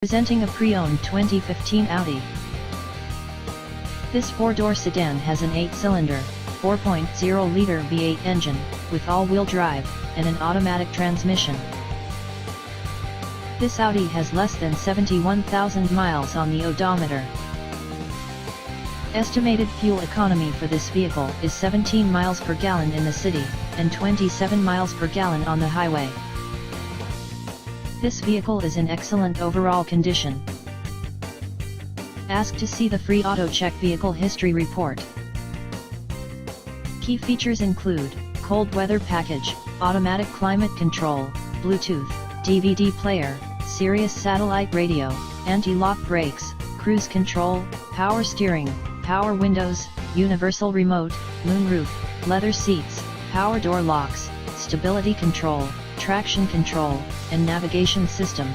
Presenting a pre-owned 2015 Audi. This four-door sedan has an 8-cylinder, 4.0-liter V8 engine, with all-wheel drive, and an automatic transmission. This Audi has less than 71,000 miles on the odometer. Estimated fuel economy for this vehicle is 17 miles per gallon in the city, and 27 miles per gallon on the highway. This vehicle is in excellent overall condition. Ask to see the free AutoCheck Vehicle History Report. Key features include cold weather package, automatic climate control, Bluetooth, DVD player, Sirius satellite radio, anti-lock brakes, cruise control, power steering, power windows, universal remote, moonroof, leather seats, power door locks, stability control, traction control, and navigation system.